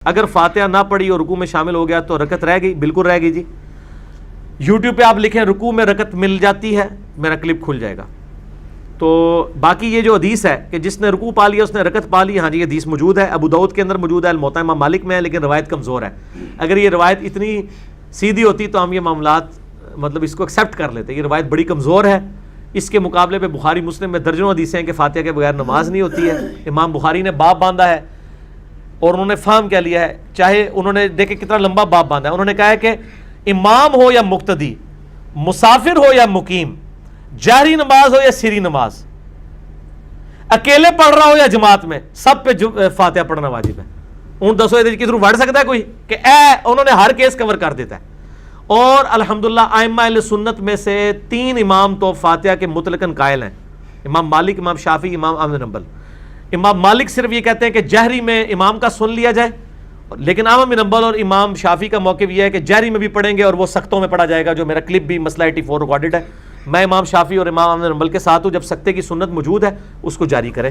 اگر فاتحہ نہ پڑھی اور رکوع میں شامل ہو گیا تو رکعت رہ گئی؟ بالکل رہ گئی جی. یوٹیوب پہ آپ لکھیں رکوع میں رکعت مل جاتی ہے، میرا کلپ کھل جائے گا. تو باقی یہ جو حدیث ہے کہ جس نے رکوع پا لیا اس نے رکعت پا لی، ہاں جی یہ حدیث موجود ہے، ابو داؤد کے اندر موجود ہے، الموطا امام مالک میں ہے، لیکن روایت کمزور ہے. اگر یہ روایت اتنی سیدھی ہوتی تو ہم یہ معاملات مطلب اس کو ایکسیپٹ کر لیتے. یہ روایت بڑی کمزور ہے. اس کے مقابلے پہ بخاری مسلم میں درجنوں حدیثیں ہیں کہ فاتحہ کے بغیر نماز نہیں ہوتی ہے. امام بخاری نے باب باندھا ہے اور انہوں نے فہم کیا لیا ہے، چاہے انہوں نے دیکھیں کتنا لمبا باب باندھا ہے. انہوں نے کہا ہے کہ امام ہو یا مقتدی، مسافر ہو یا مقیم، جہری نماز ہو یا سری نماز، اکیلے پڑھ رہا ہو یا جماعت میں، سب پہ فاتحہ پڑھنا واجب ہے. ان دسو یہ کس طرح وڑ سکتا ہے کوئی کہ انہوں نے ہر کیس کور کر دیتا ہے. اور الحمدللہ ائمہ اہل سنت میں سے 3 امام تو فاتحہ کے مطلقاً قائل ہیں، امام مالک، امام شافعی، امام احمد بن حنبل. امام مالک صرف یہ کہتے ہیں کہ جہری میں امام کا سن لیا جائے، لیکن احمد بن حنبل اور امام شافعی کا موقف یہ ہے کہ جہری میں بھی پڑھیں گے اور وہ سختوں میں پڑھا جائے گا، جو میرا کلپ بھی مسئلہ 84 ریکارڈڈ ہے. میں امام شافعی اور امام احمد بن حنبل کے ساتھ ہوں. جب سکتے کی سنت موجود ہے اس کو جاری کریں.